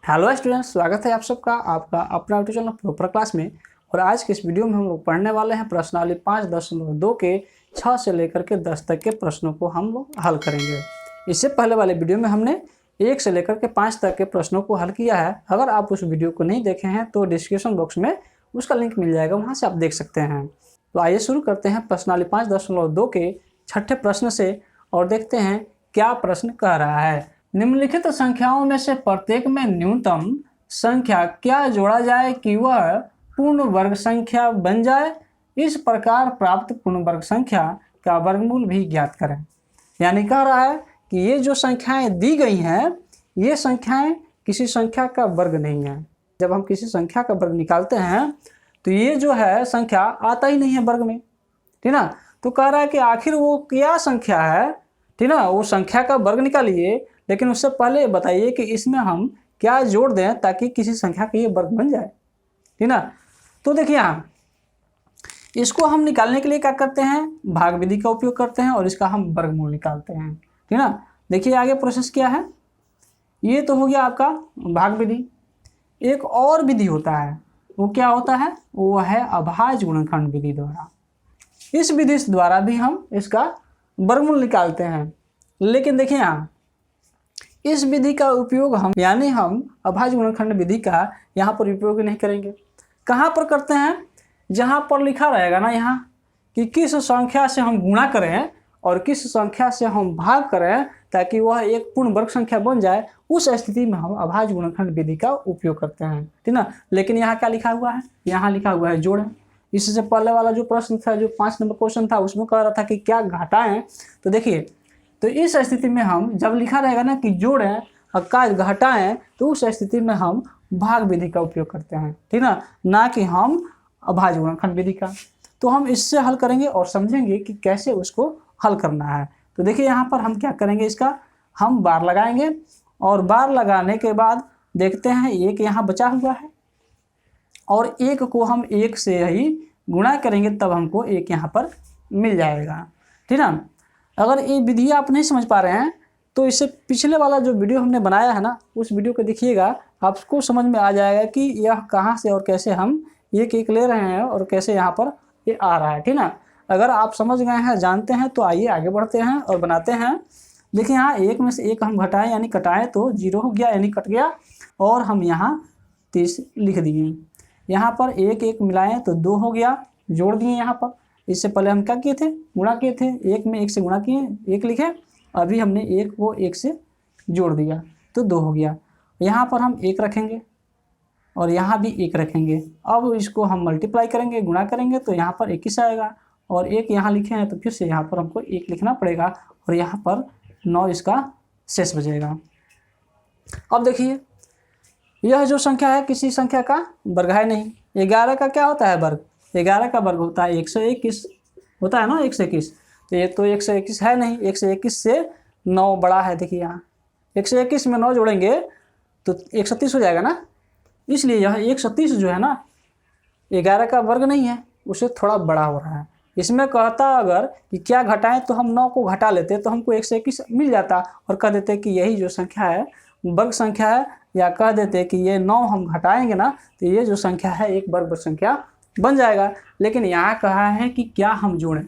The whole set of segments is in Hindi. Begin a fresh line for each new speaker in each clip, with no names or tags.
हेलो स्टूडेंट्स, स्वागत है आप सबका आपका अपना यूट्यूब चैनल प्रॉपर क्लास में। और आज के इस वीडियो में हम लोग पढ़ने वाले हैं प्रश्नावली 5.2 के 6 से लेकर के 10 तक के प्रश्नों को हम लोग हल करेंगे। इससे पहले वाले वीडियो में हमने 1 से लेकर के 5 तक के प्रश्नों को हल किया है। अगर आप उस वीडियो को नहीं देखे हैं तो डिस्क्रिप्शन बॉक्स में उसका लिंक मिल जाएगा, वहाँ से आप देख सकते हैं। तो आइए शुरू करते हैं प्रश्नावली 5.2 के 6ठे प्रश्न से और देखते हैं क्या प्रश्न कह रहा है। निम्नलिखित संख्याओं में से प्रत्येक में न्यूनतम संख्या क्या जोड़ा जाए कि वह पूर्ण वर्ग संख्या बन जाए। इस प्रकार प्राप्त पूर्ण वर्ग संख्या का वर्गमूल भी ज्ञात करें। यानी कह रहा है कि ये जो संख्याएं दी गई हैं, ये संख्याएं किसी संख्या का वर्ग नहीं है। जब हम किसी संख्या का वर्ग निकालते हैं तो ये जो है संख्या आता ही नहीं है वर्ग में, ठीक ना। तो कह रहा है कि आखिर वो क्या संख्या है, ठीक ना। वो संख्या का वर्ग निकालिए, लेकिन उससे पहले बताइए कि इसमें हम क्या जोड़ दें ताकि किसी संख्या का ये वर्ग बन जाए, ठीक ना। तो देखिए यहाँ इसको हम निकालने के लिए क्या करते हैं, भाग विधि का उपयोग करते हैं और इसका हम वर्गमूल निकालते हैं, ठीक ना। देखिए आगे प्रोसेस क्या है। ये तो हो गया आपका भाग विधि। एक और विधि होता है, वो क्या होता है, वो है अभाज्य गुणनखंड विधि द्वारा। इस विधि द्वारा भी हम इसका वर्गमूल निकालते हैं। लेकिन देखिए यहाँ इस विधि का उपयोग हम अभाज्य गुणनखंड विधि का यहाँ पर उपयोग नहीं करेंगे। कहाँ पर करते हैं, जहाँ पर लिखा रहेगा ना यहाँ कि किस संख्या से हम गुणा करें और किस संख्या से हम भाग करें ताकि वह एक पूर्ण वर्ग संख्या बन जाए, उस स्थिति में हम अभाज्य गुणनखंड विधि का उपयोग करते हैं, ठीक ना। लेकिन यहाँ क्या लिखा हुआ है, यहाँ लिखा हुआ है जोड़ें। इससे पहले वाला जो प्रश्न था, जो 5 नंबर क्वेश्चन था, उसमें कह रहा था कि क्या घटाएं। तो देखिए, तो इस स्थिति में हम जब लिखा रहेगा ना कि जोड़ें और का घटाएं, तो उस स्थिति में हम भाग विधि का उपयोग करते हैं, ठीक ना कि हम अभाज्य गुणनखंड विधि का। तो हम इससे हल करेंगे और समझेंगे कि कैसे उसको हल करना है। तो देखिए यहाँ पर हम क्या करेंगे, इसका हम बार लगाएंगे और बार लगाने के बाद देखते हैं एक यहाँ बचा हुआ है और एक को हम एक से ही गुणा करेंगे तब हमको एक यहाँ पर मिल जाएगा, ठीक ना। अगर ये विधि आप नहीं समझ पा रहे हैं तो इससे पिछले वाला जो वीडियो हमने बनाया है ना, उस वीडियो को देखिएगा, आपको समझ में आ जाएगा कि यह कहाँ से और कैसे हम एक एक ले रहे हैं और कैसे यहाँ पर ये आ रहा है, ठीक ना। अगर आप समझ गए हैं, जानते हैं, तो आइए आगे बढ़ते हैं और बनाते हैं। देखिए यहाँ एक में से एक हम घटाएं यानी कटाएं तो 0 हो गया यानी कट गया, और हम यहाँ 30 लिख दिए। यहाँ पर एक एक मिलाएं तो 2 हो गया, जोड़ दिए यहाँ पर। इससे पहले हम क्या किए थे, गुणा किए थे, एक में एक से गुणा किए, एक लिखे। अभी हमने एक को एक से जोड़ दिया तो 2 हो गया। यहाँ पर हम 1 रखेंगे और यहाँ भी 1 रखेंगे। अब इसको हम मल्टीप्लाई करेंगे, गुणा करेंगे तो यहाँ पर 21 आएगा, और 1 यहाँ लिखे हैं तो फिर से यहाँ पर हमको 1 लिखना पड़ेगा और यहाँ पर 9 इसका शेष बचेगा। अब देखिए यह जो संख्या है किसी संख्या का वर्ग है नहीं। 11 का क्या होता है वर्ग, 11 का वर्ग होता है 121 होता है ना, 121। तो ये तो 121 है नहीं, 121 से 9 बड़ा है। देखिए यहाँ 121 में 9 जोड़ेंगे तो 130 हो जाएगा ना। इसलिए यह 130 जो है ना 11 का वर्ग नहीं है, उससे थोड़ा बड़ा हो रहा है। इसमें कहता अगर कि क्या घटाएं तो हम 9 को घटा लेते तो हमको 121 मिल जाता और कह देते कि यही जो संख्या है वर्ग संख्या है, या कह देते कि ये 9 हम घटाएंगे ना तो ये जो संख्या है एक वर्ग संख्या बन जाएगा। लेकिन यहाँ कहा है कि क्या हम जोड़ें,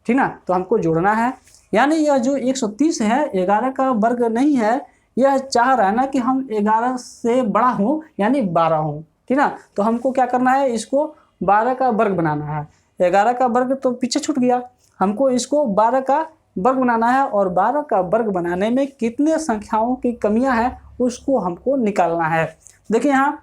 ठीक ना। तो हमको जोड़ना है, यानी यह जो 130 है 11 का वर्ग नहीं है, यह चाह रहा है ना कि हम 11 से बड़ा हूँ यानी 12 हूँ, ठीक ना। तो हमको क्या करना है, इसको 12 का वर्ग बनाना है। 11 का वर्ग तो पीछे छूट गया, हमको इसको 12 का वर्ग बनाना है, और 12 का वर्ग बनाने में कितने संख्याओं की कमियां हैं उसको हमको निकालना है। देखिए यहाँ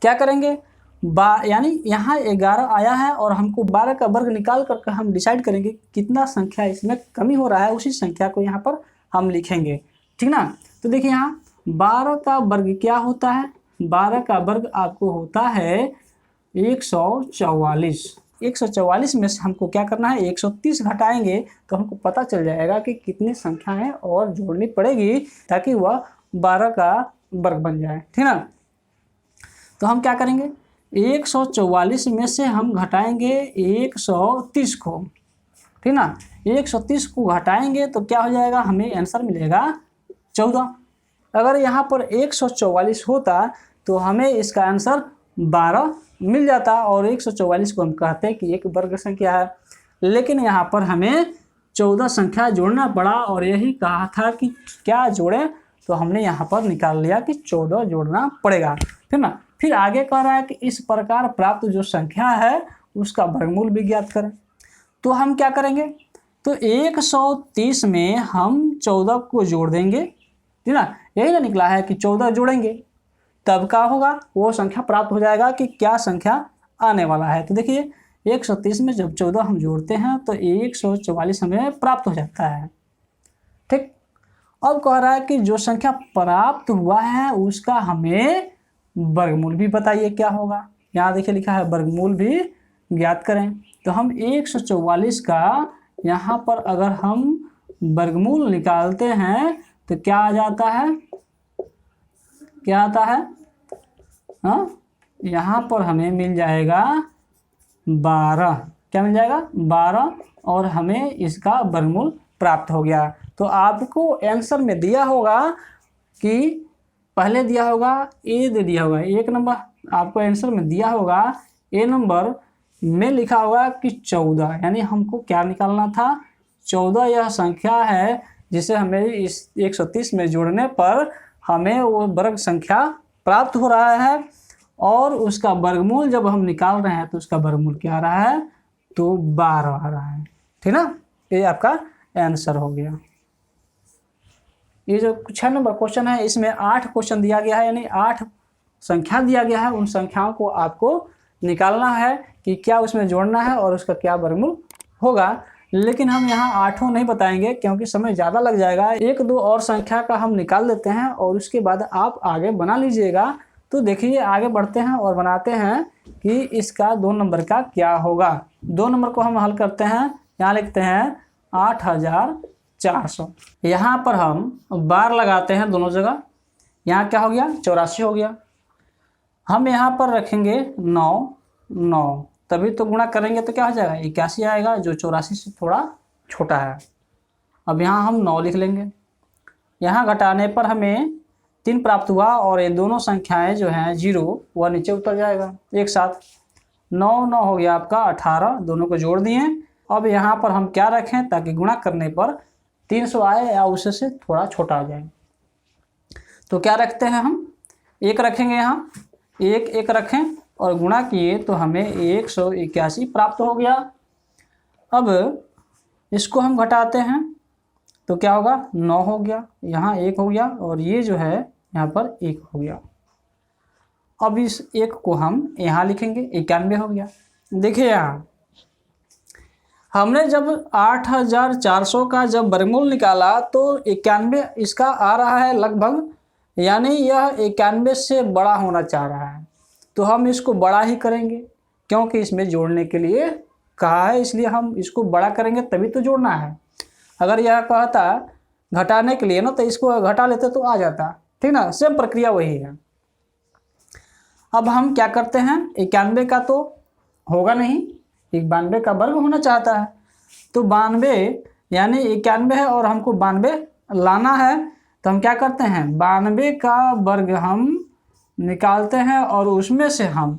क्या करेंगे, यानी यहाँ 11 आया है और हमको 12 का वर्ग निकाल करके हम डिसाइड करेंगे कितना संख्या इसमें कमी हो रहा है, उसी संख्या को यहाँ पर हम लिखेंगे, ठीक ना। तो देखिए यहाँ 12 का वर्ग क्या होता है, 12 का वर्ग आपको होता है 144। 144 में से हमको क्या करना है, 130 घटाएंगे तो हमको पता चल जाएगा कि कितनी संख्याएं और जोड़नी पड़ेगी ताकि वह 12 का वर्ग बन जाए, ठीक ना। तो हम क्या करेंगे, 144 में से हम घटाएंगे 130 को, ठीक ना। 130 को घटाएंगे तो क्या हो जाएगा, हमें आंसर मिलेगा 14। अगर यहाँ पर 144 होता तो हमें इसका आंसर 12 मिल जाता, और 144 को हम कहते हैं कि एक वर्ग संख्या है। लेकिन यहाँ पर हमें 14 संख्या जोड़ना पड़ा, और यही कहा था कि क्या जोड़ें, तो हमने यहाँ पर निकाल लिया कि 14 जोड़ना पड़ेगा, ठीक ना। फिर आगे कह रहा है कि इस प्रकार प्राप्त जो संख्या है उसका वर्गमूल भी ज्ञात करें। तो हम क्या करेंगे, तो 130 में हम 14 को जोड़ देंगे, ठीक ना। यही ना निकला है कि 14 जोड़ेंगे तब क्या होगा, वो संख्या प्राप्त हो जाएगा कि क्या संख्या आने वाला है। तो देखिए 130 में जब 14 हम जोड़ते हैं तो 144 हमें प्राप्त हो जाता है, ठीक। अब कह रहा है कि जो संख्या प्राप्त हुआ है उसका हमें वर्गमूल भी बताइए क्या होगा। यहाँ देखिए लिखा है वर्गमूल भी ज्ञात करें। तो हम 144 का यहाँ पर अगर हम वर्गमूल निकालते हैं तो क्या आ जाता है, क्या आता है, हाँ, यहाँ पर हमें मिल जाएगा 12। क्या मिल जाएगा, 12, और हमें इसका वर्गमूल प्राप्त हो गया। तो आपको आंसर में दिया होगा कि पहले दिया होगा ए दे दिया होगा, एक नंबर आपको आंसर में दिया होगा, ए नंबर में लिखा होगा कि 14, यानी हमको क्या निकालना था, 14 यह संख्या है जिसे हमें इस 130 में जोड़ने पर हमें वो वर्ग संख्या प्राप्त हो रहा है, और उसका वर्गमूल जब हम निकाल रहे हैं तो उसका वर्गमूल क्या आ रहा है, तो 12 आ रहा है, ठीक ना। ये आपका आंसर हो गया। ये जो 6 नंबर क्वेश्चन है इसमें 8 क्वेश्चन दिया गया है, यानी 8 संख्या दिया गया है। उन संख्याओं को आपको निकालना है कि क्या उसमें जोड़ना है और उसका क्या वर्गमूल होगा। लेकिन हम यहाँ 8 नहीं बताएंगे क्योंकि समय ज़्यादा लग जाएगा। 1-2 और संख्या का हम निकाल देते हैं और उसके बाद आप आगे बना लीजिएगा। तो देखिए आगे बढ़ते हैं और बनाते हैं कि इसका 2 नंबर का क्या होगा। 2 नंबर को हम हल करते हैं। यहाँ लिखते हैं 8400। यहाँ पर हम बार लगाते हैं दोनों जगह। यहाँ क्या हो गया, 84 हो गया। हम यहाँ पर रखेंगे 9, तभी तो गुणा करेंगे तो क्या हो जाएगा, 81 आएगा, जो 84 से थोड़ा छोटा है। अब यहाँ हम 9 लिख लेंगे। यहाँ घटाने पर हमें 3 प्राप्त हुआ, और ये दोनों संख्याएं जो हैं 0 वह नीचे उतर जाएगा एक साथ। 9 हो गया आपका 18, दोनों को जोड़ दिए। अब यहाँ पर हम क्या रखें ताकि गुणा करने पर 300 आए या उससे से थोड़ा छोटा आ जाए। तो क्या रखते हैं हम, 1 रखेंगे, यहाँ 1 रखें और गुणा किए तो हमें 181 प्राप्त हो गया। अब इसको हम घटाते हैं तो क्या होगा, 9 हो गया, यहाँ 1 हो गया, और ये जो है यहाँ पर 1 हो गया। अब इस 1 को हम यहाँ लिखेंगे, 91 हो गया। देखिए यहाँ हमने जब 8400 का जब वर्गमूल निकाला तो 91 इसका आ रहा है लगभग, यानी यह 91 से बड़ा होना चाह रहा है। तो हम इसको बड़ा ही करेंगे क्योंकि इसमें जोड़ने के लिए कहा है, इसलिए हम इसको बड़ा करेंगे तभी तो जोड़ना है। अगर यह कहता घटाने के लिए ना तो इसको घटा लेते तो आ जाता, ठीक ना। सेम प्रक्रिया वही है। अब हम क्या करते हैं, 91 का तो होगा नहीं, 92 का वर्ग होना चाहता है। तो 92 यानी 91 है और हमको 92 लाना है। तो हम क्या करते हैं, 92 का वर्ग हम निकालते हैं और उसमें से हम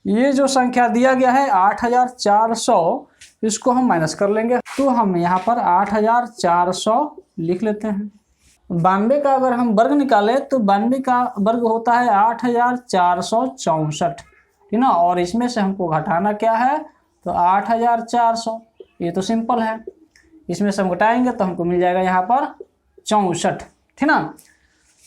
ये जो संख्या दिया गया है 8400, इसको हम माइनस कर लेंगे। तो हम यहाँ पर 8400 लिख लेते हैं। 92 का अगर हम वर्ग निकालें तो 92 का वर्ग होता है 8464, ठीक ना। और इसमें से हमको घटाना क्या है, तो 8400। ये तो सिंपल है, इसमें से हम घटाएंगे तो हमको मिल जाएगा यहाँ पर 64, ठीक ना।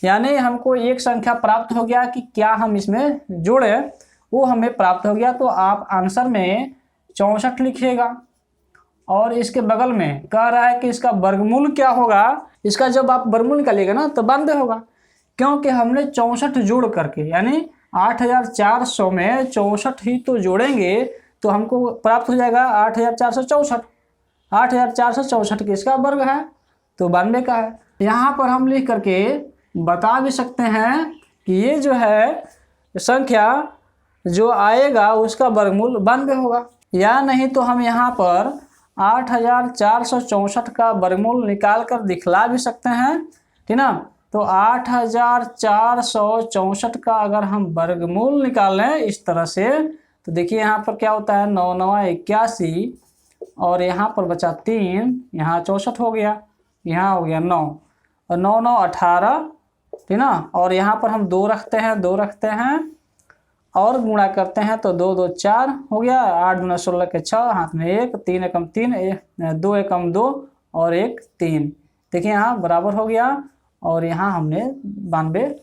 यानी हमको एक संख्या प्राप्त हो गया कि क्या हम इसमें जोड़े, वो हमें प्राप्त हो गया। तो आप आंसर में 64 लिखिएगा, और इसके बगल में कह रहा है कि इसका वर्गमूल क्या होगा। इसका जब आप वर्गमूल निकालिएगा ना तो 92 होगा, क्योंकि हमने 64 जोड़ करके, यानी 8400 में 64 ही तो जोड़ेंगे तो हमको प्राप्त हो जाएगा 8464। 8464 किसका वर्ग है, तो 92 का है। यहाँ पर हम लिख करके बता भी सकते हैं कि ये जो है संख्या जो आएगा उसका वर्गमूल 92 होगा। या नहीं तो हम यहाँ पर 8464 का वर्गमूल निकाल कर दिखला भी सकते हैं, ठीक ना। तो 8464 का अगर हम वर्गमूल निकालें इस तरह से, तो देखिए यहाँ पर क्या होता है, 9 9 81 और यहाँ पर बचा 3, यहाँ 64 हो गया, यहाँ हो गया 9 और 9 9 18, ठीक ना। और यहाँ पर हम 2 रखते हैं और गुणा करते हैं तो 2 2 4 हो गया, 8 दूना 16 के 6, हाथ में 1, 3 एकम 3, 2 एकम 2 और 1 3। देखिए यहाँ बराबर हो गया और यहाँ हमने 92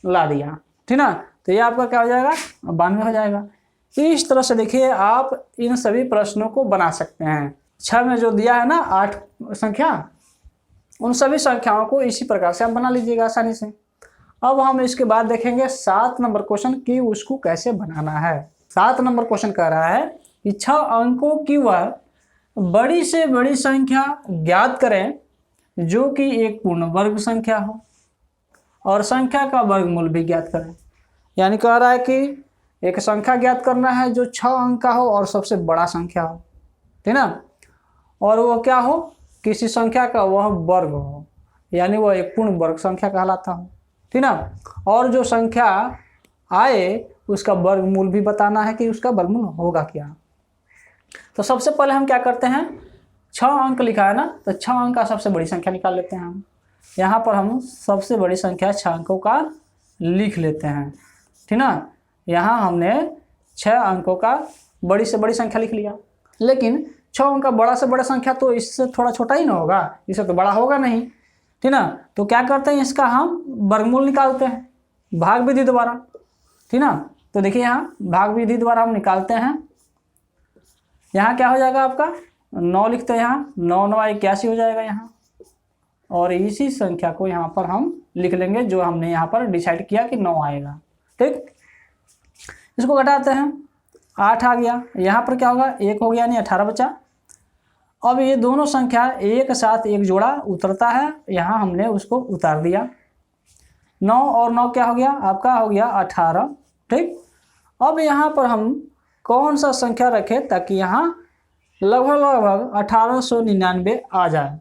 ला दिया, ठीक ना। तो ये आपका क्या हो जाएगा, 92 हो जाएगा। इस तरह से देखिए आप इन सभी प्रश्नों को बना सकते हैं। 6 में जो दिया है ना 8 संख्या, उन सभी संख्याओं को इसी प्रकार से आप बना लीजिएगा आसानी से। अब हम इसके बाद देखेंगे 7 नंबर क्वेश्चन कि उसको कैसे बनाना है। 7 नंबर क्वेश्चन कह रहा है कि 6 अंकों की वह बड़ी से बड़ी संख्या ज्ञात करें जो कि एक पूर्ण वर्ग संख्या हो और संख्या का वर्गमूल भी ज्ञात करें। यानी कह रहा है कि एक संख्या ज्ञात करना है जो 6 अंक का हो और सबसे बड़ा संख्या हो, ठीक ना, और वो क्या हो, किसी संख्या का वह वर्ग हो, यानी वह एक पूर्ण वर्ग संख्या कहलाता हो, ठीक ना। और जो संख्या आए उसका वर्गमूल भी बताना है कि उसका वर्गमूल होगा क्या। तो सबसे पहले हम क्या करते हैं, 6 अंक लिखा है ना, तो 6 अंक का सबसे बड़ी संख्या निकाल लेते हैं हम। यहाँ पर हम सबसे बड़ी संख्या 6 अंकों का लिख लेते हैं, ठीक ना। यहाँ हमने 6 अंकों का बड़ी से बड़ी संख्या लिख लिया, लेकिन 6 अंक का बड़ा से बड़ा संख्या तो इससे थोड़ा छोटा ही ना होगा, इससे तो बड़ा होगा नहीं, ठीक ना। तो क्या करते हैं, इसका हम वर्गमूल निकालते हैं भाग विधि द्वारा, ठीक ना। तो देखिए यहाँ भाग विधि द्वारा हम निकालते हैं। यहाँ क्या हो जाएगा आपका, 9 लिखते हैं, यहाँ 9 9 81 हो जाएगा यहाँ, और इसी संख्या को यहाँ पर हम लिख लेंगे जो हमने यहाँ पर डिसाइड किया कि 9 आएगा, ठीक। इसको घटाते हैं, 8 आ गया, यहाँ पर क्या होगा, 1 हो गया, यानी 18 बचा। अब ये दोनों संख्या एक साथ एक जोड़ा उतरता है, यहाँ हमने उसको उतार दिया। 9 और 9 क्या हो गया, आपका हो गया 18, ठीक। अब यहाँ पर हम कौन सा संख्या रखें ताकि यहाँ लगभग 1899 आ जाए,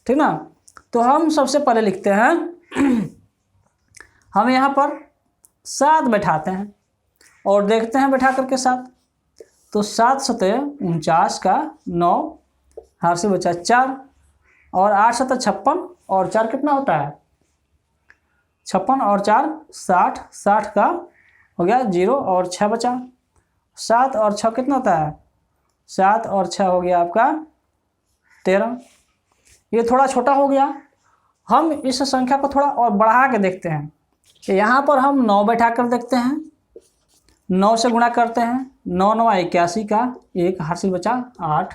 ठीक ना। तो हम सबसे पहले लिखते हैं हम यहाँ पर 7 बैठाते हैं और देखते हैं बैठा करके 7, तो 7 सतह 49 का 9, हाथ से बचा 4 और 8 सतह 56 और 4 कितना होता है 56 और 4 60, 60 का हो गया 0 और 6 बचा। 7 और 6 कितना होता है, 7 और 6 हो गया आपका 13। ये थोड़ा छोटा हो गया, हम इस संख्या को थोड़ा और बढ़ा के देखते हैं। तो यहाँ पर हम 9 बैठा कर देखते हैं, 9 से गुणा करते हैं, 9 9 81 का 1 हासिल बचा 8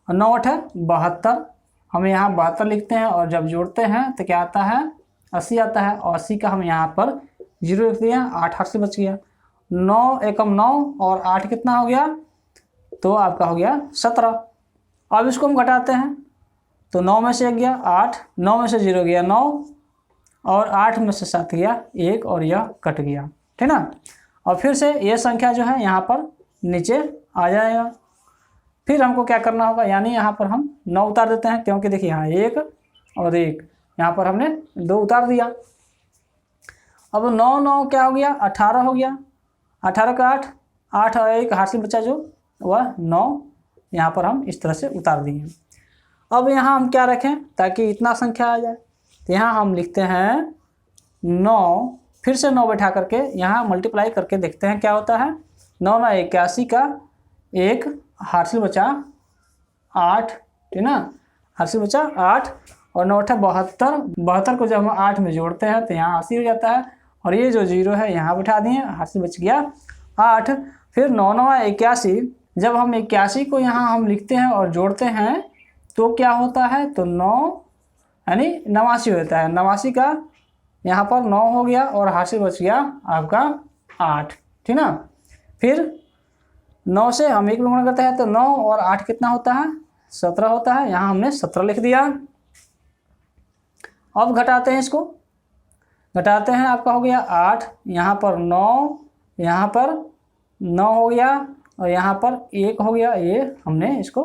और 9 8 72, हम यहाँ 72 लिखते हैं और जब जोड़ते हैं तो क्या आता है 80 आता है, और 80 का हम यहाँ पर 0 लिख दिया, 8 हासिल बच गया। 9 एकम 9 और 8 कितना हो गया, तो आपका हो गया 17। अब इसको हम घटाते हैं तो 9 में से 1 गया 8, 9 में से 0 गया 9 और 8 में से 7 गया 1 और यह कट गया, ठीक ना। और फिर से ये संख्या जो है यहाँ पर नीचे आ जाएगा। फिर हमको क्या करना होगा, यानी यहाँ पर हम 9 उतार देते हैं, क्योंकि देखिए यहाँ 1 और 1, यहाँ पर हमने 2 उतार दिया। अब 9 9 क्या हो गया 18 हो गया, 18 का 8, 8 और 1 हासिल बचा जो वह 9, यहाँ पर हम इस तरह से उतार दिए। अब यहाँ हम क्या रखें ताकि इतना संख्या आ जाए, तो यहाँ हम लिखते हैं 9, फिर से 9 बैठा करके यहाँ मल्टीप्लाई करके देखते हैं क्या होता है। 9 9 81 का 1 हासिल बचा 8, ठीक ना, हासिल बचा 8 और 9 8 72, 72 को जब हम 8 में जोड़ते हैं तो यहाँ 80 हो जाता है, और ये जो 0 है यहाँ बैठा दिए, हासिल बच गया 8। फिर 9 9 81, जब हम 81 को यहाँ हम लिखते हैं और जोड़ते हैं तो क्या होता है, तो 9 यानी 89 होता है। 89 का यहाँ पर 9 हो गया और हासिल बच गया आपका 8, ठीक ना। फिर 9 से हम 1 में गुणा करते हैं तो 9 और 8 कितना होता है 17 होता है, यहाँ हमने 17 लिख दिया। अब घटाते हैं, इसको घटाते हैं, आपका हो गया 8, यहाँ पर 9, यहाँ पर 9 हो गया और यहाँ पर 1 हो गया, ये हमने इसको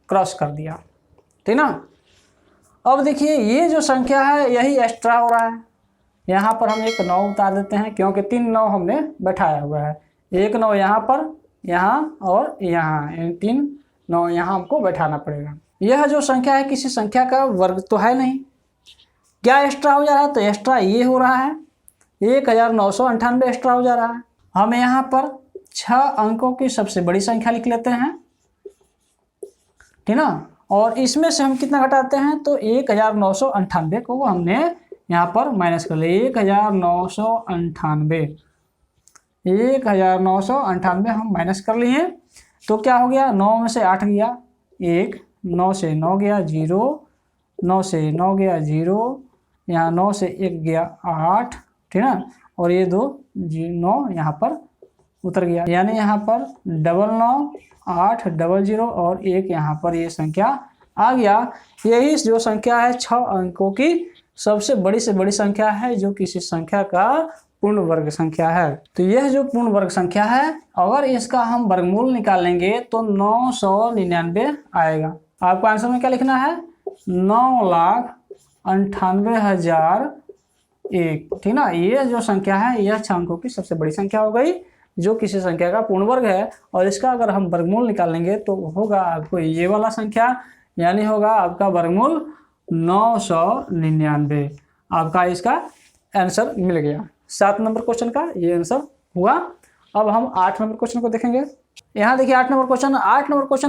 क्रॉस कर दिया, ठीक ना। अब देखिए ये जो संख्या है यही एक्स्ट्रा हो रहा है, यहाँ पर हम एक 9 उतार देते हैं क्योंकि 3 9 हमने बैठाया हुआ है। एक 9 यहाँ पर, यहाँ और यहाँ, 3 9 यहाँ हमको बैठाना पड़ेगा। यह जो संख्या है किसी संख्या का वर्ग तो है नहीं, क्या एक्स्ट्रा हो जा रहा है? तो एक्स्ट्रा ये हो रहा है 1998 एक्स्ट्रा हो जा रहा है। हम यहाँ पर 6 अंकों की सबसे बड़ी संख्या लिख लेते हैं, ठीक ना। और इसमें से हम कितना घटाते हैं? तो 1998 को हमने यहाँ पर माइनस कर लिया। 1998 हम माइनस कर लिए। तो क्या हो गया? 9 में से 8 गया 1, 9 से 9 गया 0, 9 से 9 गया 0, यहाँ 9 से 1 गया 8, ठीक ना। और ये 2 9 यहाँ पर उतर गया, यानी यहाँ पर 99 8 00 और 1 यहाँ पर ये संख्या आ गया। यही जो संख्या है 6 अंकों की सबसे बड़ी से बड़ी संख्या है जो किसी संख्या का पूर्ण वर्ग संख्या है। तो यह जो पूर्ण वर्ग संख्या है अगर इसका हम वर्गमूल निकालेंगे तो 999 आएगा। आपको आंसर में क्या लिखना है? 9,98,001, ठीक ना। ये जो संख्या है यह 6 अंकों की सबसे बड़ी संख्या हो गई जो किसी संख्या का पूर्ण वर्ग है। और इसका अगर हम वर्गमूल निकालेंगे तो होगा आपको ये वाला संख्या, यानी होगा आपका वर्गमूल 999। आपका इसका आंसर मिल गया। 7 नंबर क्वेश्चन का ये आंसर हुआ। अब हम 8 नंबर क्वेश्चन को देखेंगे। यहाँ देखिए 8 नंबर क्वेश्चन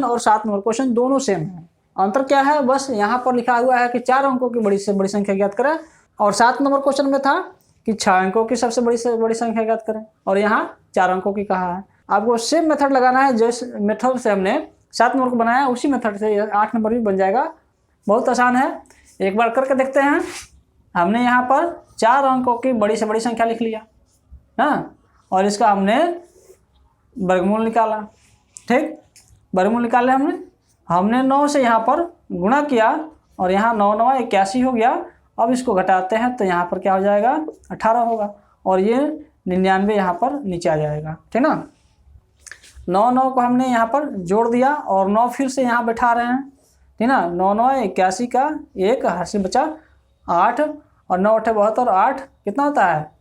और 7 नंबर क्वेश्चन दोनों सेम है। अंतर क्या है? बस यहाँ पर लिखा हुआ है कि 4 अंकों की बड़ी से बड़ी संख्या ज्ञात करें, और 7 नंबर क्वेश्चन में था कि 6 अंकों की सबसे बड़ी से बड़ी संख्या ज्ञात करें, और यहाँ 4 अंकों की कहा है। आपको सेम मेथड लगाना है, जिस मेथड से हमने 7 नंबर को बनाया उसी मेथड से 8 नंबर भी बन जाएगा। बहुत आसान है, एक बार करके देखते हैं। हमने यहाँ पर 4 अंकों की बड़ी से बड़ी संख्या लिख लिया ना, और इसका हमने वर्गमूल निकाला। ठीक, वर्गमूल निकाले हमने 9 से यहाँ पर गुणा किया और यहाँ 9 9 81 हो गया। अब इसको घटाते हैं तो यहाँ पर क्या हो जाएगा? 18 होगा, और ये 99 यहाँ पर नीचे आ जाएगा, ठीक ना। 9 9 को हमने यहाँ पर जोड़ दिया और 9 फिर से यहाँ बैठा रहे हैं, ठीक ना। 9 9 81 का 1 हासिल बचा 8, और 9 8 72, 8 कितना होता है?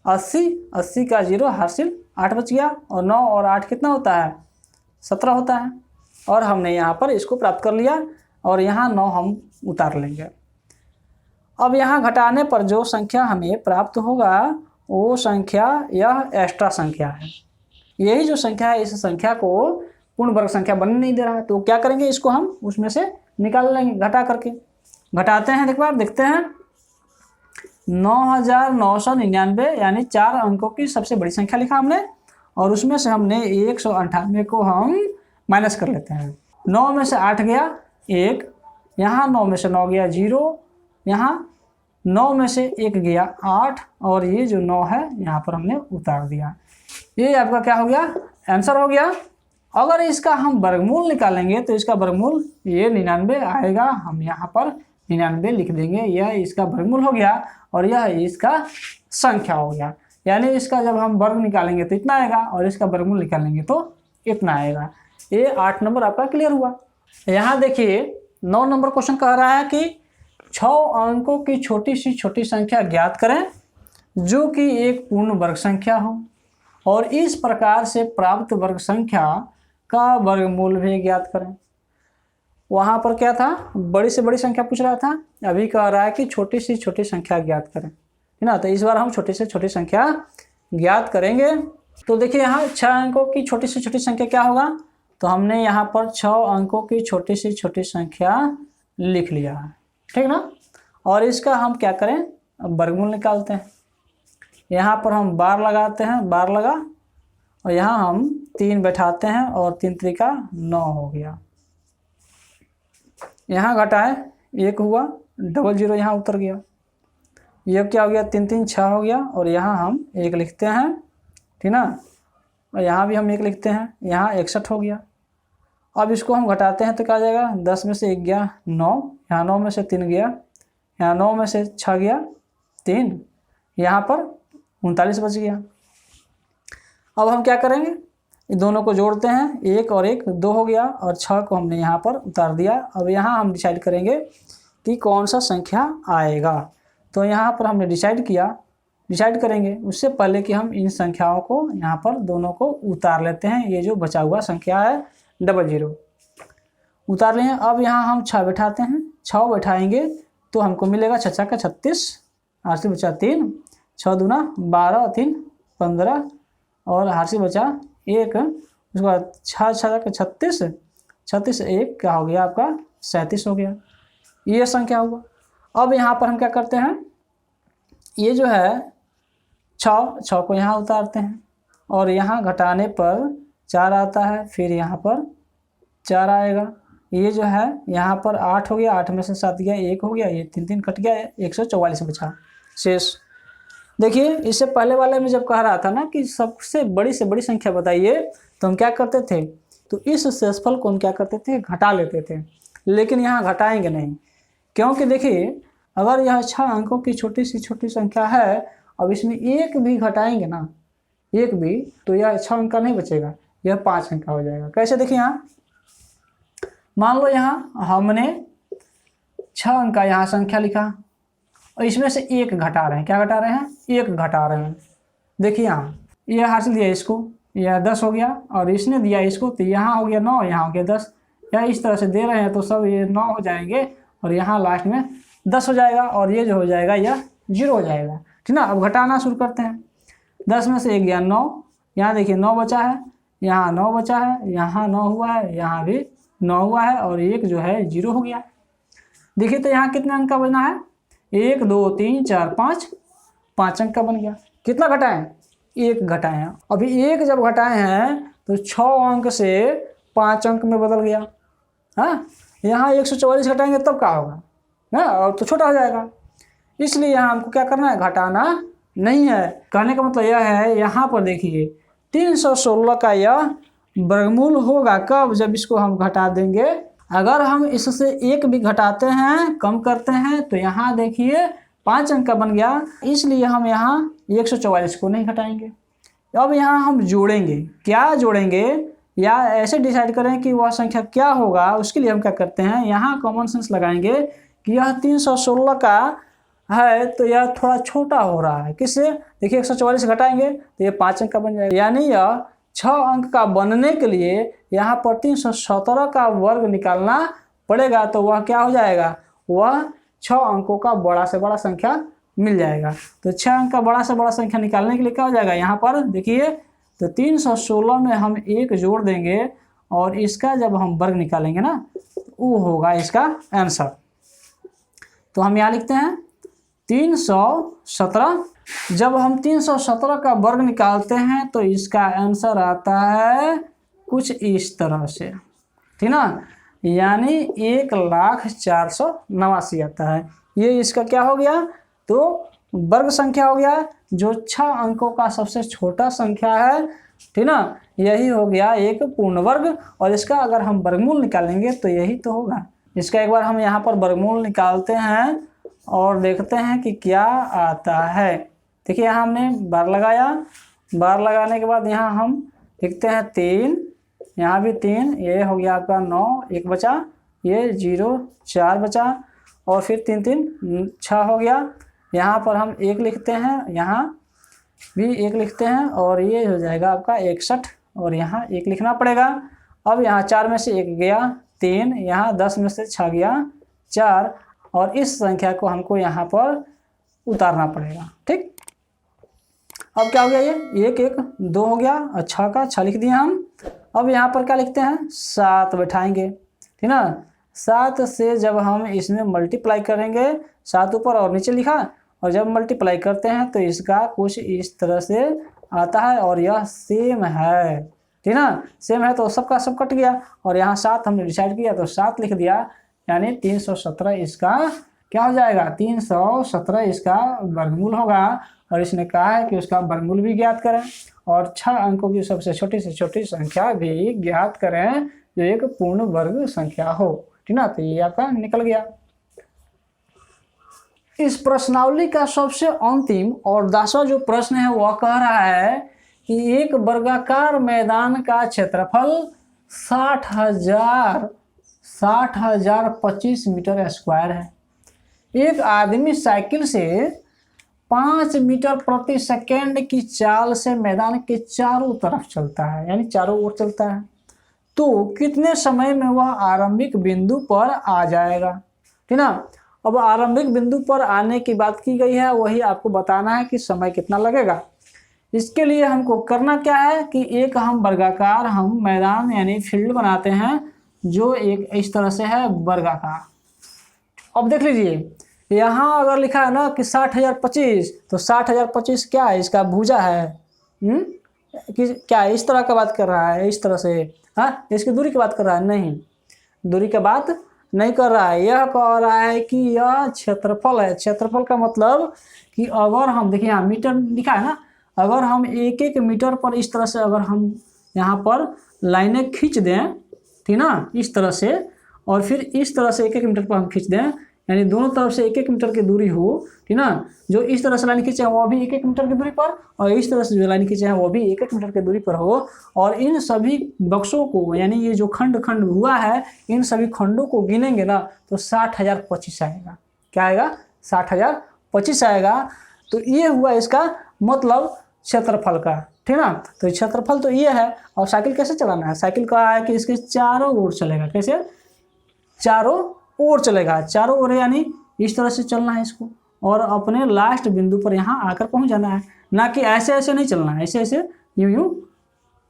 80, 80 का 0 हासिल 8 बच गया, और 9 और 8 कितना होता है? 17 होता है। और हमने यहाँ पर इसको प्राप्त कर लिया, और यहाँ 9 हम उतार लेंगे। अब यहाँ घटाने पर जो संख्या हमें प्राप्त होगा वो संख्या यह एक्स्ट्रा संख्या है। यही जो संख्या है इस संख्या को पूर्ण वर्ग संख्या बनने नहीं दे रहा है। तो क्या करेंगे? इसको हम उसमें से निकाल लेंगे घटा करके। घटाते हैं, एक बार देखते हैं। 9,999 यानी 4 अंकों की सबसे बड़ी संख्या लिखा हमने, और उसमें से हमने 198 को हम माइनस कर लेते हैं। 9 में से 8 गया 1, यहाँ 9 में से 9 गया 0, यहाँ 9 में से 1 गया 8, और ये जो 9 है यहाँ पर हमने उतार दिया। ये आपका क्या हो गया? आंसर हो गया। अगर इसका हम वर्गमूल निकालेंगे तो इसका वर्गमूल ये 99 आएगा। हम यहाँ पर 99 लिख देंगे, यह इसका वर्गमूल हो गया और यह इसका संख्या हो गया। यानी इसका जब हम वर्ग निकालेंगे तो इतना आएगा और इसका वर्गमूल निकालेंगे तो इतना आएगा। ये 8 नंबर आपका क्लियर हुआ। यहाँ देखिए 9 नंबर क्वेश्चन कह रहा है कि 6 अंकों की छोटी सी छोटी संख्या ज्ञात करें जो कि एक पूर्ण वर्ग संख्या हो, और इस प्रकार से प्राप्त वर्ग संख्या का वर्गमूल भी ज्ञात करें। वहाँ पर क्या था? बड़ी से बड़ी संख्या पूछ रहा था, अभी कह रहा है कि छोटी सी छोटी संख्या ज्ञात करें, है ना। तो इस बार हम छोटी से छोटी संख्या ज्ञात करेंगे। तो देखिए यहाँ 6 अंकों की छोटी से छोटी संख्या क्या होगा? तो हमने यहाँ पर 6 अंकों की छोटी से छोटी संख्या लिख लिया है, ठीक ना। और इसका हम क्या करें? वर्गमूल निकालते हैं। यहाँ पर हम बार लगाते हैं, बार लगा, और यहाँ हम 3 बैठाते हैं और 3 त्रिका 9 हो गया। यहाँ घटाए 1 हुआ, 00 यहाँ उतर गया। यह क्या हो गया? 3 3 6 हो गया, और यहाँ हम 1 लिखते हैं, ठीक ना। और यहाँ भी हम 1 लिखते हैं, यहाँ 61 हो गया। अब इसको हम घटाते हैं तो क्या आ जाएगा? 10 में से 1 गया 9, यहाँ 9 में से 3 गया, यहाँ 9 में से 6 गया 3, यहाँ पर 39 बच गया। अब हम क्या करेंगे? इन दोनों को जोड़ते हैं, 1 और 1 2 हो गया, और 6 को हमने यहाँ पर उतार दिया। अब यहाँ हम डिसाइड करेंगे कि कौन सा संख्या आएगा। तो यहाँ पर हमने डिसाइड करेंगे उससे पहले कि हम इन संख्याओं को यहाँ पर दोनों को उतार लेते हैं। ये जो बचा हुआ संख्या है 00 उतार लिए। अब यहाँ हम 6 बैठाते हैं, 6 बैठाएंगे तो हमको मिलेगा 6 का 36, 8 से बचा 3, 6 दूना 12, 3 15 और 8 से बचा 1, उसके बाद 6 का 36, 36 1 क्या हो गया आपका 37 हो गया। ये संख्या हुआ। अब यहाँ पर हम क्या करते हैं, ये जो है 6 को यहाँ उतारते हैं और यहाँ घटाने पर 4 आता है, फिर यहाँ पर 4 आएगा। ये जो है यहाँ पर 8 हो गया, 8 में से 7 गया 1 हो गया, ये 3 3 कट गया, 144 बचा शेष। देखिए इससे पहले वाले में जब कह रहा था ना कि सबसे बड़ी से बड़ी संख्या बताइए, तो हम क्या करते थे, तो इस शेषफल को हम क्या करते थे, घटा लेते थे। लेकिन यहाँ घटाएंगे नहीं, क्योंकि देखिए अगर यह 6 अंकों की छोटी से छोटी संख्या है, अब इसमें 1 भी घटाएंगे ना, 1 भी, तो यह 6 अंक का नहीं बचेगा, यह 5 अंक का हो जाएगा। कैसे, देखिए यहाँ मान लो यहाँ हमने 6 अंक का यहाँ संख्या लिखा और इसमें से 1 घटा रहे हैं। क्या घटा रहे हैं, 1 घटा रहे हैं। देखिए यहाँ यह हासिल दिया इसको, यह 10 हो गया और इसने दिया इसको, तो यहाँ हो गया 9, यहाँ हो गया 10। या इस तरह से दे रहे हैं तो सब ये 9 हो जाएंगे और यहाँ लास्ट में 10 हो जाएगा और ये जो हो जाएगा यह 0 हो जाएगा। ठीक ना। अब घटाना शुरू करते हैं। 10 में से 1 गया 9, यहाँ देखिए 9 बचा है, यहाँ 9 बचा है, यहाँ 9 हुआ है, यहाँ भी 9 हुआ है और 1 जो है 0 हो गया। देखिए तो यहाँ कितने अंक का बना है, 1 2 3 4 5, 5 अंक का बन गया। कितना घटाएं, 1 घटाए हैं। अभी 1 जब घटाए हैं तो 6 अंक से 5 अंक में बदल गया। हाँ, यहाँ 144 घटाएंगे तब क्या होगा ना, और तो छोटा हो जाएगा। इसलिए यहाँ हमको क्या करना है, घटाना नहीं है। कहने का मतलब यह है, यहाँ पर देखिए 316 का यह वर्गमूल होगा कब, जब इसको हम घटा देंगे। अगर हम इससे 1 भी घटाते हैं, कम करते हैं, तो यहाँ देखिए 5 अंक का बन गया। इसलिए हम यहाँ 144 को नहीं घटाएंगे। अब यहाँ हम जोड़ेंगे। क्या जोड़ेंगे या ऐसे डिसाइड करें कि वह संख्या क्या होगा, उसके लिए हम क्या करते हैं, यहाँ कॉमन सेंस लगाएंगे कि यह 316 का है तो यह थोड़ा छोटा हो रहा है। किससे, देखिए 144 घटाएंगे तो ये 5 अंक का बन जाएगा। यानी यह 6 अंक का बनने के लिए यहाँ पर 317 का वर्ग निकालना पड़ेगा। तो वह क्या हो जाएगा, वह 6 अंकों का बड़ा से बड़ा संख्या मिल जाएगा। तो 6 अंक का बड़ा से बड़ा संख्या निकालने के लिए क्या हो जाएगा, यहाँ पर देखिए तो 316 में हम 1 जोड़ देंगे और इसका जब हम वर्ग निकालेंगे ना, वो होगा इसका आंसर। तो हम यहाँ लिखते हैं 317। जब हम 317 का वर्ग निकालते हैं तो इसका आंसर आता है कुछ इस तरह से, ठीक ना, यानी 1,04,89 आता है। ये इसका क्या हो गया, तो वर्ग संख्या हो गया, जो 6 अंकों का सबसे छोटा संख्या है, ठीक ना, यही हो गया एक पूर्ण वर्ग। और इसका अगर हम वर्गमूल निकालेंगे तो यही तो होगा। इसका एक बार हम यहाँ पर वर्गमूल निकालते हैं और देखते हैं कि क्या आता है। देखिए यहाँ हमने बार लगाया, बार लगाने के बाद यहाँ हम लिखते हैं 3, यहाँ भी 3, ये हो गया आपका 9, 1 बचा, ये 0 4 बचा और फिर 3 3 6 हो गया। यहाँ पर हम 1 लिखते हैं, यहाँ भी 1 लिखते हैं और ये हो जाएगा आपका 61 और यहाँ 1 लिखना पड़ेगा। अब यहाँ 4 में से 1 गया 3, यहाँ 10 में से 6 गया 4 और इस संख्या को हमको यहाँ पर उतारना पड़ेगा। ठीक, अब क्या हो गया, ये 1 1 2 हो गया और 6 का 6 लिख दिया हम। अब यहाँ पर क्या लिखते हैं, 7 बैठाएंगे, ठीक ना। 7 से जब हम इसमें मल्टीप्लाई करेंगे, 7 ऊपर और नीचे लिखा, और जब मल्टीप्लाई करते हैं तो इसका कुछ इस तरह से आता है और यह सेम है, ठीक ना। सेम है तो सबका सब कट गया और यहाँ 7 हमने डिसाइड किया तो 7 लिख दिया, यानी 317 इसका क्या हो जाएगा, 317 इसका वर्गमूल होगा। और इसने कहा है कि उसका वर्गमूल भी ज्ञात करें और 6 अंकों की सबसे छोटी से छोटी संख्या भी ज्ञात करें जो एक पूर्ण वर्ग संख्या हो, ठीक ना। तो ये आपका निकल गया। इस प्रश्नावली का सबसे अंतिम और 10वां जो प्रश्न है वह कह रहा है कि एक वर्गाकार मैदान का क्षेत्रफल 60,025 मीटर स्क्वायर है। एक आदमी साइकिल से 5 मीटर प्रति सेकेंड की चाल से मैदान के चारों तरफ चलता है, यानी चारों ओर चलता है, तो कितने समय में वह आरंभिक बिंदु पर आ जाएगा। ठीक ना। अब आरंभिक बिंदु पर आने की बात की गई है, वही आपको बताना है कि समय कितना लगेगा। इसके लिए हमको करना क्या है कि एक हम वर्गाकार हम मैदान यानी फील्ड बनाते हैं, जो एक इस तरह से है वर्गाकार। अब देख लीजिए, यहाँ अगर लिखा है ना कि 60,025, तो 60,025 क्या है, इसका भुजा है। कि क्या इस तरह का बात कर रहा है, इस तरह से, हाँ, इसकी दूरी की बात कर रहा है? नहीं, दूरी की बात नहीं कर रहा है। यह कह रहा है कि यह क्षेत्रफल है। क्षेत्रफल का मतलब कि अगर हम देखिए यहाँ मीटर लिखा है ना, अगर हम एक एक मीटर पर इस तरह से अगर हम यहाँ पर लाइनें खींच दें, ठीक ना, इस तरह से, और फिर इस तरह से एक एक मीटर पर हम खींच दें, यानी दोनों तरफ से एक एक मीटर की दूरी हो, ठीक ना। जो इस तरह से लाइन खींचे हैं वो भी एक एक मीटर की दूरी पर, और इस तरह से जो लाइन खींचे हैं वो भी एक एक मीटर की दूरी पर हो, और इन सभी बक्सों को यानी ये जो खंड खंड हुआ है, इन सभी खंडों को गिनेंगे ना तो 60,025 आएगा। क्या आएगा? 60,025 आएगा। तो ये हुआ इसका मतलब क्षेत्रफल का, ठीक ना। तो क्षेत्रफल तो ये है। और साइकिल कैसे चलाना है? साइकिल का है कि इसके चारों ओर चलेगा। कैसे? चारों ओर चलेगा। चारों ओर यानी इस तरह से चलना है इसको, और अपने लास्ट बिंदु पर यहाँ आकर पहुँच जाना है, ना कि ऐसे ऐसे नहीं चलना है, ऐसे ऐसे यूं यूं,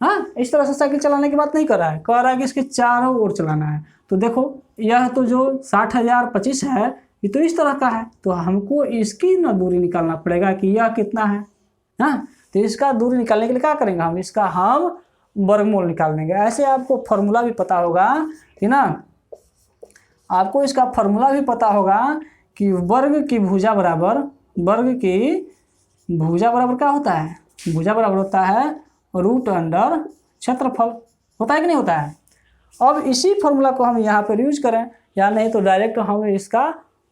हाँ, इस तरह से साइकिल चलाने की बात नहीं कर रहा है। कह रहा है कि इसके चारों ओर चलाना है। तो देखो, यह तो जो 60,025 है, ये तो इस तरह का है, तो हमको इसकी ना दूरी निकालना पड़ेगा कि यह कितना है। हाँ, तो इसका दूरी निकालने के लिए क्या करेंगे हम? इसका हम वर्गमूल निकाल देंगे। ऐसे आपको फॉर्मूला भी पता होगा, ठीक ना। आपको इसका फॉर्मूला भी पता होगा कि वर्ग की भुजा बराबर क्या होता है? भुजा बराबर होता है रूट अंडर क्षेत्रफल। होता है कि नहीं होता है? अब इसी फॉर्मूला को हम यहाँ पर यूज करें, या नहीं तो डायरेक्ट हम इसका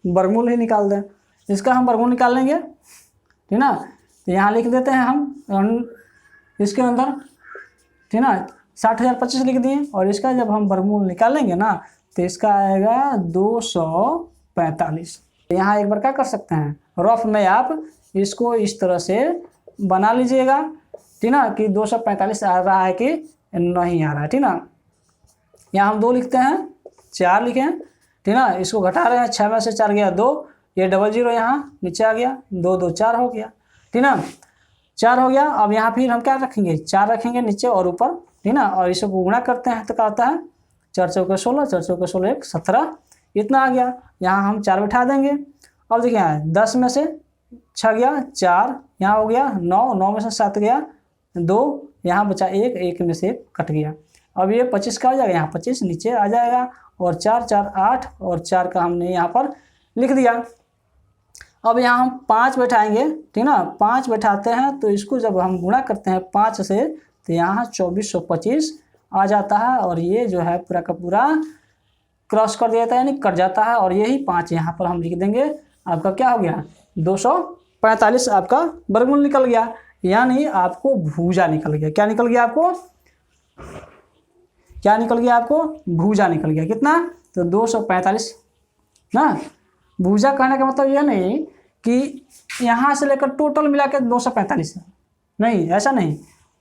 वर्गमूल ही निकाल दें। इसका हम वर्गमूल निकाल लेंगे, ठीक ना। तो यहाँ लिख देते हैं हम इसके अंदर, ठीक ना, 60,025 लिख दिए, और इसका जब हम वर्गमूल निकालेंगे ना तो इसका आएगा 245। यहाँ एक बार क्या कर सकते हैं, रफ में आप इसको इस तरह से बना लीजिएगा, ठीक ना, कि 245 आ रहा है कि नहीं आ रहा है, ठीक ना। यहाँ हम 2 लिखते हैं, 4 लिखें, ठीक ना। इसको घटा रहे हैं, 6 में से 4 गया 2, ये 00 यहाँ नीचे आ गया, 2 2 4 हो गया, ठीक ना। 4 हो गया। अब यहाँ फिर हम क्या रखेंगे? 4 रखेंगे नीचे और ऊपर, ठीक ना, और इसको गुणा करते हैं तो क्या होता है? 4 चौके 16, 4 चौके 16 1 17, इतना आ गया। यहाँ हम 4 बिठा देंगे। अब देखिए यहाँ 10 में से 6 गया 4, यहाँ हो गया 9, 9 में से 7 गया 2, यहाँ बचा 1, 1 में से 1 कट गया। अब ये 25 का हो जाएगा, यहाँ 25 नीचे आ जाएगा, और 4 4 8, और 4 का हमने यहाँ पर लिख दिया। अब यहाँ हम 5 बैठाएंगे, ठीक ना। 5 बैठाते हैं तो इसको जब हम गुणा करते हैं 5 से, तो यहाँ 2425 आ जाता है, और ये जो है पूरा का पूरा क्रॉस कर दिया जाता है, यानी कट जाता है, और यही 5 यहाँ पर हम लिख देंगे। आपका क्या हो गया? 245 आपका वर्गमूल निकल गया, यानी आपको भुजा निकल गया। क्या निकल गया आपको? क्या निकल गया आपको? भुजा निकल गया। कितना? तो 245 ना। भुजा कहने का मतलब यह नहीं कि यहाँ से लेकर टोटल मिला के 245 है, नहीं, ऐसा नहीं।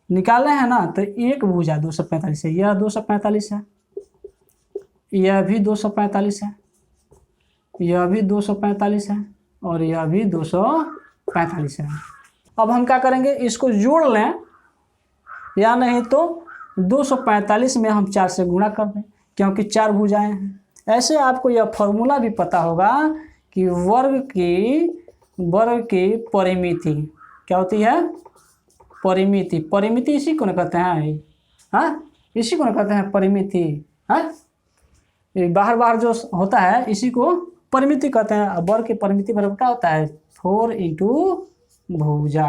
निकाले हैं ना तो एक भुजा 245 है, यह 245 है, यह भी 245 है, यह भी 245 है, और यह भी 245 है। अब हम क्या करेंगे? इसको जोड़ लें, या नहीं तो 245 में हम 4 से गुणा कर दें, क्योंकि 4 भुजाएं हैं। ऐसे आपको यह फॉर्मूला भी पता होगा कि वर्ग की परिमिति क्या होती है? परिमिति। परिमिति इसी को न कहते हैं, हाँ, इसी को न कहते हैं परिमिति। हाँ, बाहर जो होता है इसी को परिमिति कहते हैं। वर्ग की परिमिति बराबर क्या होता है? 4 × भुजा।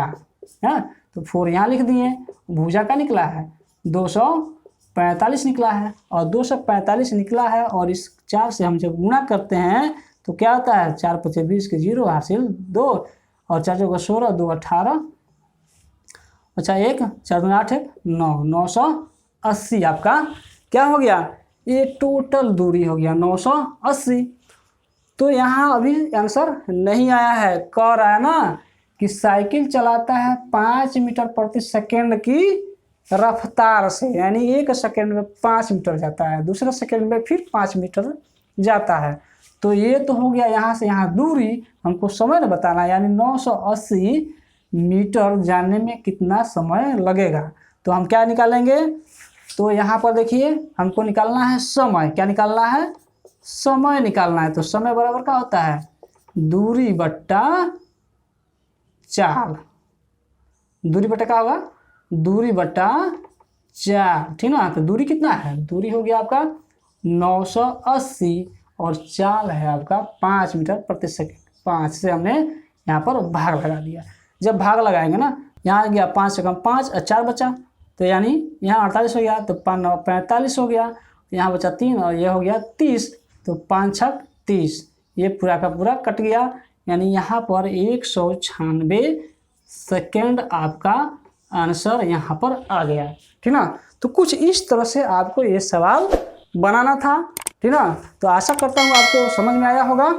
हाँ, तो 4 यहाँ लिख दिए। भुजा का निकला है 245 निकला है, और 245 निकला है, और इस 4 से हम जब गुणा करते हैं तो क्या होता है? 4 × 5 = 20 के 0 हासिल 2, और 4 × 16 2 18, अच्छा 1 4 2 8 1 9, 980 आपका क्या हो गया? ये टोटल दूरी हो गया 980। तो यहाँ अभी आंसर नहीं आया है। कह रहा है ना कि साइकिल चलाता है 5 मीटर प्रति सेकेंड की रफ्तार से, यानी 1 सेकेंड में 5 मीटर जाता है, दूसरे सेकेंड में फिर 5 मीटर जाता है। तो ये तो हो गया यहाँ से यहाँ दूरी, हमको समय बताना है, यानी 980 मीटर जाने में कितना समय लगेगा। तो हम क्या निकालेंगे, तो यहाँ पर देखिए हमको निकालना है समय। क्या निकालना है, समय निकालना है। तो समय बराबर क्या होता है, दूरी बट्टा चाल। दूरी बट्टा क्या होगा, दूरी बट्टा चाल, ठीक ना। तो दूरी कितना है, दूरी हो गया आपका 980 और चाल है आपका 5 मीटर प्रति सेकेंड। 5 से हमने यहाँ पर भाग लगा दिया। जब भाग लगाएंगे ना, यहाँ गया 5 से कम 5 और 4 बचा, तो यानी यहाँ 48 हो गया, तो 5 9 45 हो गया, यहाँ बचा 3 और ये हो गया 30, तो 5 6 30, ये पूरा का पूरा कट गया। यानी यहाँ पर 196 सेकेंड आपका आंसर यहाँ पर आ गया, ठीक ना। तो कुछ इस तरह से आपको ये सवाल बनाना था, ठीक ना। तो आशा करता हूँ आपको समझ में आया होगा।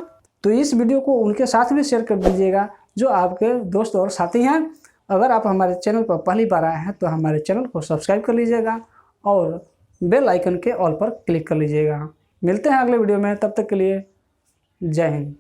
तो इस वीडियो को उनके साथ भी शेयर कर दीजिएगा जो आपके दोस्त और साथी हैं। अगर आप हमारे चैनल पर पहली बार आए हैं तो हमारे चैनल को सब्सक्राइब कर लीजिएगा और बेल आइकन के ऑल पर क्लिक कर लीजिएगा। मिलते हैं अगले वीडियो में, तब तक के लिए जय हिंद।